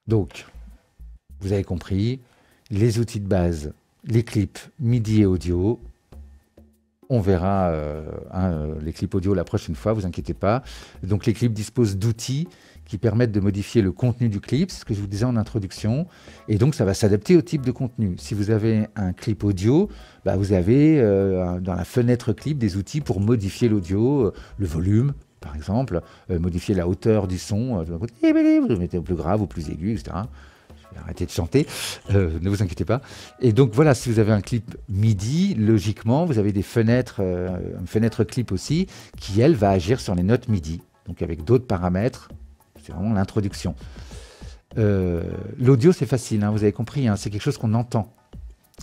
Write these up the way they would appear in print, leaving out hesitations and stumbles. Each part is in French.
Donc, vous avez compris, les outils de base, les clips MIDI et audio. On verra les clips audio la prochaine fois, vous inquiétez pas. Donc les clips disposent d'outils qui permettent de modifier le contenu du clip, c'est ce que je vous disais en introduction, et donc ça va s'adapter au type de contenu. Si vous avez un clip audio, bah vous avez dans la fenêtre clip des outils pour modifier l'audio, le volume par exemple, modifier la hauteur du son, vous le mettez au plus grave ou plus aigu, etc. Arrêtez de chanter, ne vous inquiétez pas. Et donc voilà, si vous avez un clip MIDI, logiquement, vous avez des fenêtres, une fenêtre clip aussi, qui elle va agir sur les notes MIDI, donc avec d'autres paramètres. C'est vraiment l'introduction. L'audio, c'est facile, hein, vous avez compris, hein, c'est quelque chose qu'on entend.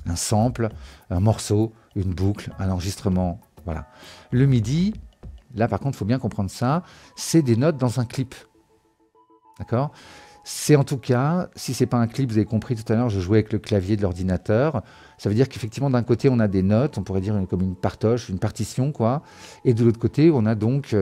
Un sample, un morceau, une boucle, un enregistrement, voilà. Le MIDI, là par contre, il faut bien comprendre ça, c'est des notes dans un clip. D'accord ? C'est en tout cas, si ce n'est pas un clip, vous avez compris tout à l'heure, je jouais avec le clavier de l'ordinateur. Ça veut dire qu'effectivement, d'un côté, on a des notes, on pourrait dire comme une partoche, une partition, quoi. Et de l'autre côté, on a donc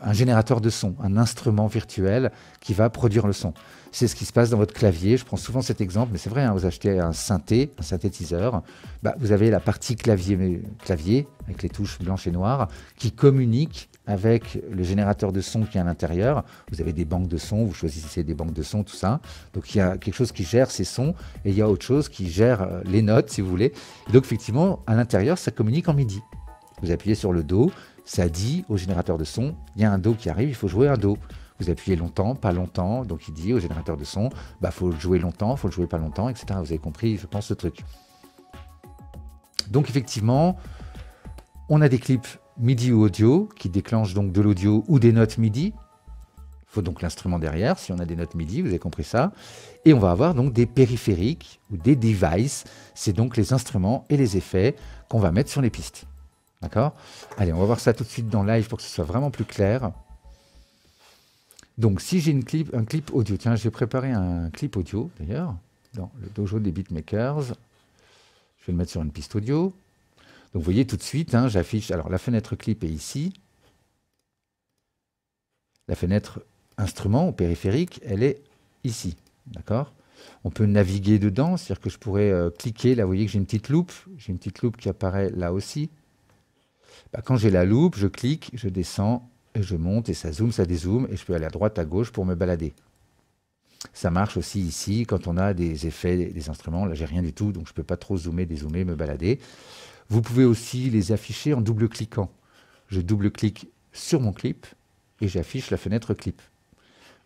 un générateur de son, un instrument virtuel qui va produire le son. C'est ce qui se passe dans votre clavier. Je prends souvent cet exemple, mais c'est vrai, hein, vous achetez un synthé, un synthétiseur, bah, vous avez la partie clavier avec les touches blanches et noires qui communique avec le générateur de son qui est à l'intérieur. Vous avez des banques de sons, vous choisissez des banques de sons, tout ça. Donc il y a quelque chose qui gère ces sons et il y a autre chose qui gère les notes, si vous voulez. Et donc effectivement, à l'intérieur, ça communique en MIDI. Vous appuyez sur le Do, ça dit au générateur de son, il y a un Do qui arrive, il faut jouer un Do. Vous appuyez longtemps, pas longtemps, donc il dit au générateur de son, bah faut le jouer longtemps, faut le jouer pas longtemps, etc. Vous avez compris, je pense, ce truc. Donc effectivement, on a des clips MIDI ou audio qui déclenchent donc de l'audio ou des notes MIDI. Il faut donc l'instrument derrière, si on a des notes MIDI, vous avez compris ça. Et on va avoir donc des périphériques ou des devices, c'est donc les instruments et les effets qu'on va mettre sur les pistes. D'accord ? Allez, on va voir ça tout de suite dans live pour que ce soit vraiment plus clair. Donc, si j'ai un clip audio, tiens, j'ai préparé un clip audio, d'ailleurs, dans le dojo des beatmakers. Je vais le mettre sur une piste audio. Donc, vous voyez tout de suite, hein, j'affiche, alors la fenêtre clip est ici. La fenêtre instrument ou périphérique, elle est ici, d'accord ? On peut naviguer dedans, c'est-à-dire que je pourrais cliquer, là, vous voyez que j'ai une petite loupe qui apparaît là aussi. Bah, quand j'ai la loupe, je clique, je descends, et je monte, et ça zoome, ça dézoome, et je peux aller à droite, à gauche pour me balader. Ça marche aussi ici, quand on a des effets, des instruments. Là, j'ai rien du tout, donc je ne peux pas trop zoomer, dézoomer, me balader. Vous pouvez aussi les afficher en double-cliquant. Je double-clique sur mon clip, et j'affiche la fenêtre clip.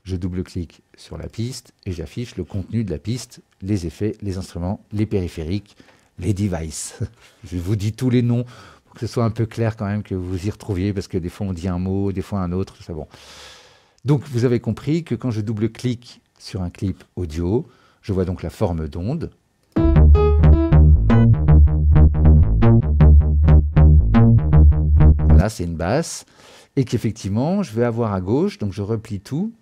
Je double-clique sur la piste, et j'affiche le contenu de la piste, les effets, les instruments, les périphériques, les devices. Je vous dis tous les noms, pour que ce soit un peu clair quand même, que vous y retrouviez, parce que des fois on dit un mot, des fois un autre, c'est bon. Donc vous avez compris que quand je double-clique sur un clip audio, je vois donc la forme d'onde. Là c'est une basse, et qu'effectivement je vais avoir à gauche, donc je replie tout,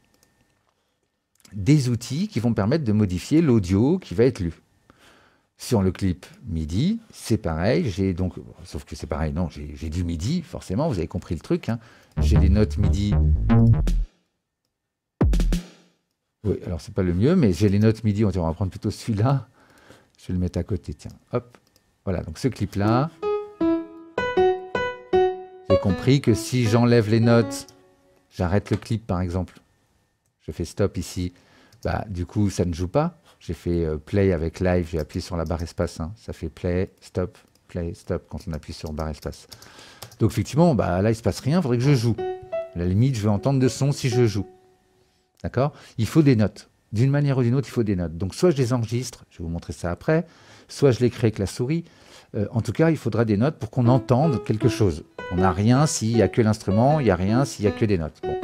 des outils qui vont permettre de modifier l'audio qui va être lu. Sur le clip MIDI, c'est pareil, j'ai donc, sauf que c'est pareil, non, j'ai du MIDI, forcément, vous avez compris le truc, hein. J'ai les notes MIDI. Oui, alors c'est pas le mieux, mais j'ai les notes MIDI, on va prendre plutôt celui-là, je vais le mettre à côté, tiens, hop, voilà, donc ce clip-là, j'ai compris que si j'enlève les notes, j'arrête le clip par exemple, je fais stop ici, bah du coup ça ne joue pas. J'ai fait play avec live, j'ai appuyé sur la barre espace, hein. Ça fait play, stop quand on appuie sur barre espace. Donc effectivement, bah, là il ne se passe rien, il faudrait que je joue. À la limite, je veux entendre de son si je joue. D'accord ? Il faut des notes. D'une manière ou d'une autre, il faut des notes. Donc soit je les enregistre, je vais vous montrer ça après, soit je les crée avec la souris. En tout cas, il faudra des notes pour qu'on entende quelque chose. On n'a rien s'il n'y a que l'instrument, il n'y a rien s'il n'y a que des notes. Bon.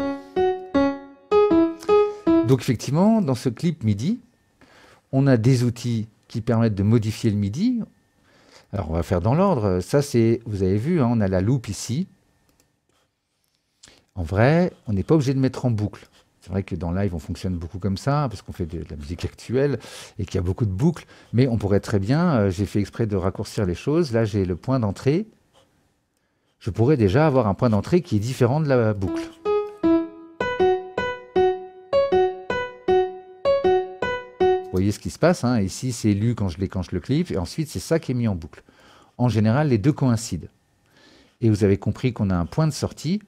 Donc effectivement, dans ce clip MIDI, on a des outils qui permettent de modifier le MIDI. Alors, on va faire dans l'ordre. Ça, c'est, vous avez vu, hein, on a la loupe ici. En vrai, on n'est pas obligé de mettre en boucle. C'est vrai que dans live, on fonctionne beaucoup comme ça, parce qu'on fait de la musique actuelle et qu'il y a beaucoup de boucles. Mais on pourrait très bien, j'ai fait exprès de raccourcir les choses. Là, j'ai le point d'entrée. Je pourrais déjà avoir un point d'entrée qui est différent de la boucle. voyez ce qui se passe, hein. Ici, c'est lu quand je déclenche le clip, et ensuite, c'est ça qui est mis en boucle. En général, les deux coïncident. Et vous avez compris qu'on a un point de sortie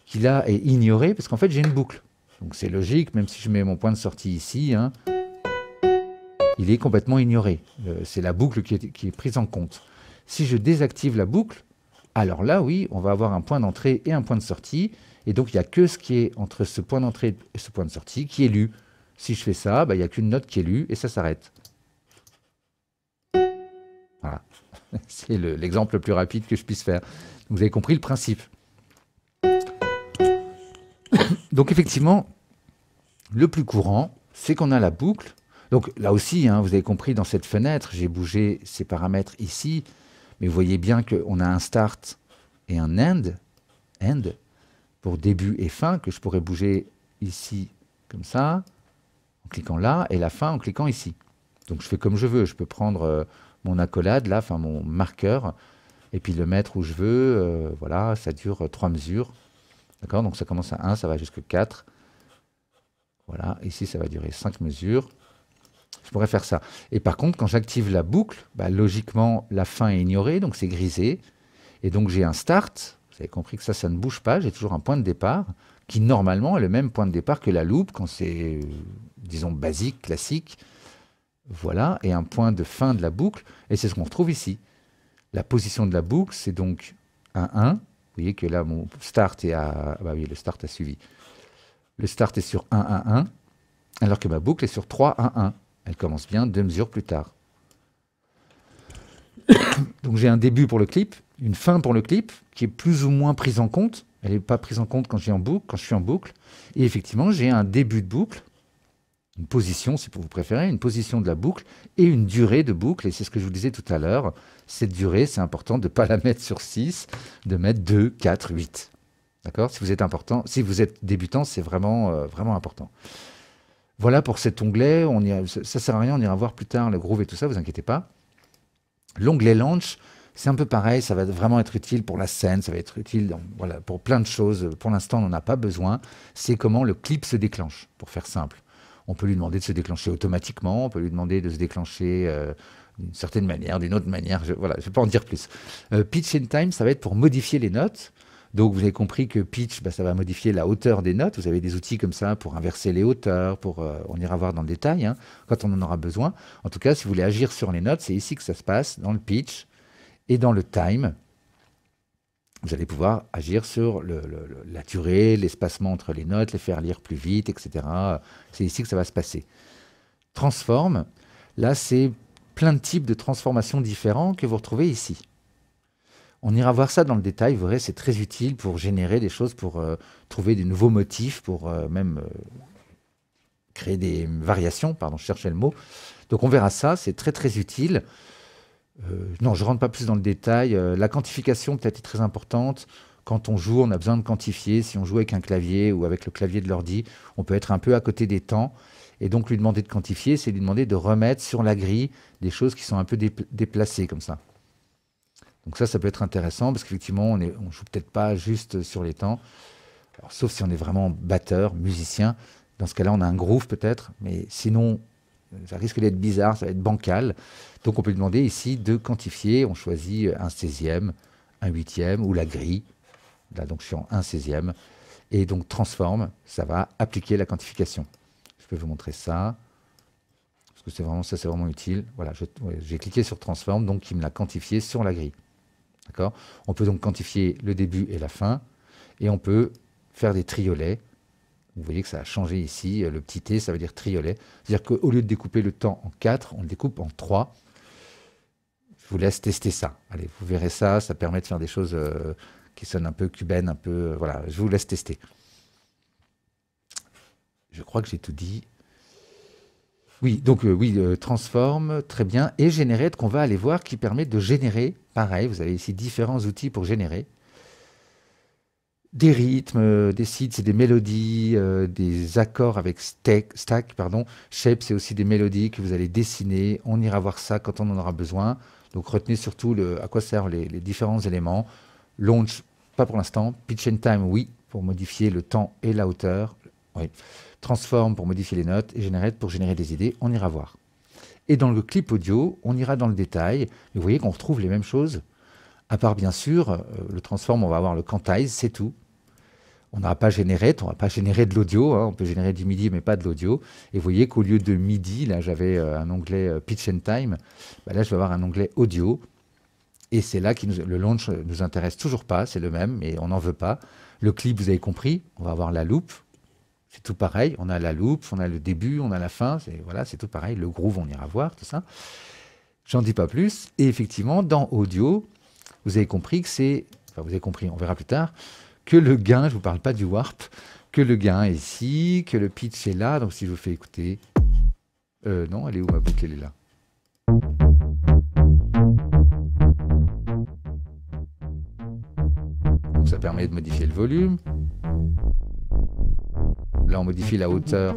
qui, là, est ignoré, parce qu'en fait, j'ai une boucle. Donc, c'est logique, même si je mets mon point de sortie ici, hein, il est complètement ignoré. C'est la boucle qui est prise en compte. Si je désactive la boucle, alors là, oui, on va avoir un point d'entrée et un point de sortie, et donc, il n'y a que ce qui est entre ce point d'entrée et ce point de sortie qui est lu. Si je fais ça, il n'y a qu'une note qui est lue, et ça s'arrête. Voilà. C'est l'exemple le plus rapide que je puisse faire. Vous avez compris le principe. Donc effectivement, le plus courant, c'est qu'on a la boucle. Donc là aussi, hein, vous avez compris, dans cette fenêtre, j'ai bougé ces paramètres ici, mais vous voyez bien qu'on a un start et un end, pour début et fin, que je pourrais bouger ici comme ça, en cliquant là, et la fin en cliquant ici. Donc je fais comme je veux, je peux prendre mon accolade, là, enfin mon marqueur, et puis le mettre où je veux, voilà, ça dure 3 mesures. D'accord, donc ça commence à 1, ça va jusqu'à 4. Voilà, ici ça va durer 5 mesures. Je pourrais faire ça. Et par contre, quand j'active la boucle, logiquement, la fin est ignorée, donc c'est grisé. Et donc j'ai un start, vous avez compris que ça ne bouge pas, j'ai toujours un point de départ, qui normalement est le même point de départ que la loupe, quand c'est, disons, basique, classique. Voilà, et un point de fin de la boucle, et c'est ce qu'on retrouve ici. La position de la boucle, c'est donc un 1. Vous voyez que là, mon start est à... Ah bah oui, le start a suivi. Le start est sur 1, 1, 1, alors que ma boucle est sur 3, 1, 1. Elle commence bien 2 mesures plus tard. Donc j'ai un début pour le clip, une fin pour le clip, qui est plus ou moins prise en compte. Elle n'est pas prise en compte quand je suis en boucle. Et effectivement, j'ai un début de boucle, une position, si vous préférez, une position de la boucle et une durée de boucle. Et c'est ce que je vous disais tout à l'heure. Cette durée, c'est important de ne pas la mettre sur 6, de mettre 2, 4, 8. D'accord ? Si vous êtes débutant, c'est vraiment, vraiment important. Voilà pour cet onglet. Ça ne sert à rien, on ira voir plus tard le groove et tout ça, vous inquiétez pas. L'onglet Launch, c'est un peu pareil, ça va vraiment être utile pour la scène, ça va être utile voilà, pour plein de choses. Pour l'instant, on n'en a pas besoin. C'est comment le clip se déclenche, pour faire simple. On peut lui demander de se déclencher automatiquement, on peut lui demander de se déclencher d'une certaine manière, d'une autre manière. Voilà, je ne vais pas en dire plus. Pitch and Time, ça va être pour modifier les notes. Donc vous avez compris que pitch, ça va modifier la hauteur des notes. Vous avez des outils comme ça pour inverser les hauteurs, on ira voir dans le détail, hein, quand on en aura besoin. En tout cas, si vous voulez agir sur les notes, c'est ici que ça se passe, dans le pitch et dans le time. Vous allez pouvoir agir sur la durée, l'espacement entre les notes, les faire lire plus vite, etc. C'est ici que ça va se passer. Transform, là c'est plein de types de transformations différents que vous retrouvez ici. On ira voir ça dans le détail, vous verrez, c'est très utile pour générer des choses, pour trouver des nouveaux motifs, pour même créer des variations, pardon, je cherchais le mot. Donc on verra ça, c'est très très utile. Non, je ne rentre pas plus dans le détail. La quantification peut-être est très importante. Quand on joue, on a besoin de quantifier. Si on joue avec un clavier ou avec le clavier de l'ordi, on peut être un peu à côté des temps. Et donc lui demander de quantifier, c'est lui demander de remettre sur la grille des choses qui sont un peu déplacées comme ça. Donc ça peut être intéressant parce qu'effectivement, on ne joue peut-être pas juste sur les temps. Alors, sauf si on est vraiment batteur, musicien. Dans ce cas-là, on a un groove peut-être. Mais sinon, ça risque d'être bizarre, ça va être bancal. Donc on peut lui demander ici de quantifier. On choisit un 16e, un 8e ou la grille. Là, donc je suis en 1 16e. Et donc transform, ça va appliquer la quantification. Je peux vous montrer ça. Parce que c'est vraiment utile. Voilà, j'ai cliqué sur transform, donc il me l'a quantifié sur la grille. D'accord ? On peut donc quantifier le début et la fin. Et on peut faire des triolets. Vous voyez que ça a changé ici. Le petit t, ça veut dire triolet. C'est-à-dire qu'au lieu de découper le temps en 4, on le découpe en 3. Je vous laisse tester ça. Allez, vous verrez ça. Ça permet de faire des choses qui sonnent un peu cubaines, un peu... voilà, je vous laisse tester. Je crois que j'ai tout dit. Oui, donc transform, très bien. Et generate, qu'on va aller voir, qui permet de générer. Pareil, vous avez ici différents outils pour générer. Des rythmes, des seeds, c'est des mélodies, des accords avec stack, pardon. Shape, c'est aussi des mélodies que vous allez dessiner. On ira voir ça quand on en aura besoin. Donc retenez surtout à quoi servent les différents éléments. Launch, pas pour l'instant. Pitch and time, oui, pour modifier le temps et la hauteur. Oui. Transform pour modifier les notes et Generate pour générer des idées. On ira voir. Et dans le clip audio, on ira dans le détail. Et vous voyez qu'on retrouve les mêmes choses. À part, bien sûr, le Transform, on va avoir le Quantize, c'est tout. On n'aura pas Generate, on ne va pas générer de l'audio. Hein. On peut générer du MIDI, mais pas de l'audio. Et vous voyez qu'au lieu de MIDI, là, j'avais un onglet Pitch and Time. Bah, là, je vais avoir un onglet Audio. Et c'est là que le launch ne nous intéresse toujours pas. C'est le même, mais on n'en veut pas. Le clip, vous avez compris, on va avoir la loupe. C'est tout pareil, on a la loupe, on a le début, on a la fin, voilà, c'est tout pareil. Le groove, on ira voir, tout ça. J'en dis pas plus. Et effectivement, dans audio, vous avez compris que c'est... Enfin, vous avez compris, on verra plus tard, que le gain, je ne vous parle pas du warp, que le gain est ici, que le pitch est là. Donc si je vous fais écouter... non, elle est où ma boucle? Elle est là. Donc ça permet de modifier le volume. Là, on modifie la hauteur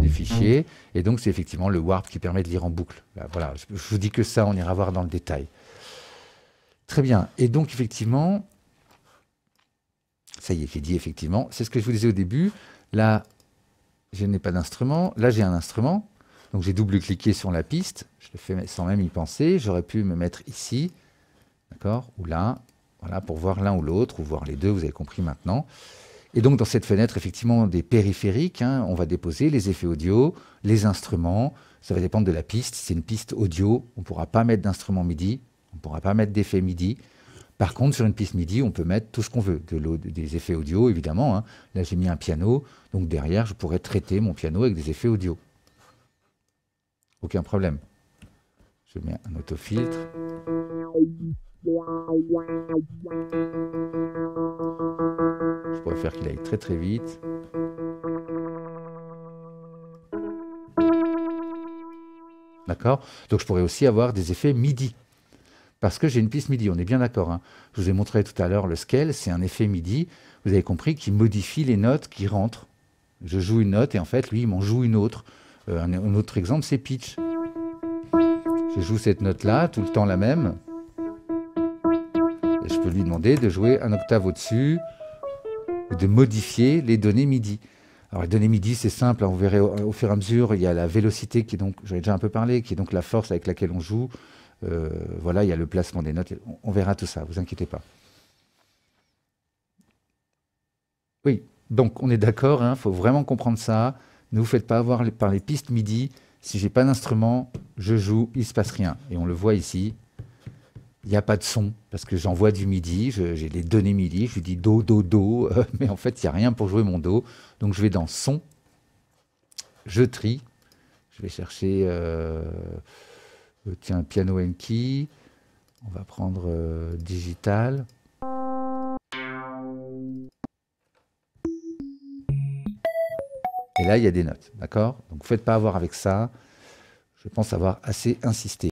des fichiers. Et donc, c'est effectivement le warp qui permet de lire en boucle. Là, voilà, je vous dis que ça, on ira voir dans le détail. Très bien. Et donc, effectivement, ça y est, j'ai dit effectivement. C'est ce que je vous disais au début. Là, je n'ai pas d'instrument. Là, j'ai un instrument. Donc, j'ai double-cliqué sur la piste. Je le fais sans même y penser. J'aurais pu me mettre ici, d'accord, ou là, voilà, pour voir l'un ou l'autre, ou voir les deux, vous avez compris maintenant. Et donc, dans cette fenêtre, effectivement, des périphériques, hein, on va déposer les effets audio, les instruments. Ça va dépendre de la piste. Si c'est une piste audio, on ne pourra pas mettre d'instrument MIDI, on ne pourra pas mettre d'effets MIDI. Par contre, sur une piste MIDI, on peut mettre tout ce qu'on veut. Des effets audio, évidemment. Hein. Là, j'ai mis un piano. Donc, derrière, je pourrais traiter mon piano avec des effets audio. Aucun problème. Je mets un autofiltre. Je pourrais faire qu'il aille très très vite. D'accord? Donc je pourrais aussi avoir des effets MIDI. Parce que j'ai une piste MIDI, on est bien d'accord. Hein. Je vous ai montré tout à l'heure le scale, c'est un effet MIDI. Vous avez compris qu'il modifie les notes qui rentrent. Je joue une note et en fait, lui, il m'en joue une autre. Un autre exemple, c'est pitch. Je joue cette note-là, tout le temps la même. Et je peux lui demander de jouer un octave au-dessus ou de modifier les données MIDI. Alors les données MIDI, c'est simple, hein, vous verrez au fur et à mesure, il y a la vélocité qui est donc, j'en ai déjà un peu parlé, qui est donc la force avec laquelle on joue. Voilà, il y a le placement des notes, on verra tout ça, vous inquiétez pas. Oui, donc on est d'accord, il faut vraiment comprendre ça. Ne vous faites pas avoir par les pistes MIDI. Si j'ai pas d'instrument, je joue, il ne se passe rien. Et on le voit ici, il n'y a pas de son, parce que j'envoie du MIDI, j'ai les données MIDI, je lui dis do, do, do, mais en fait, il n'y a rien pour jouer mon do. Donc je vais dans son, je trie, je vais chercher, tiens, piano and key, on va prendre digital. Et là, il y a des notes, d'accord? Donc, ne vous faites pas avoir avec ça. Je pense avoir assez insisté.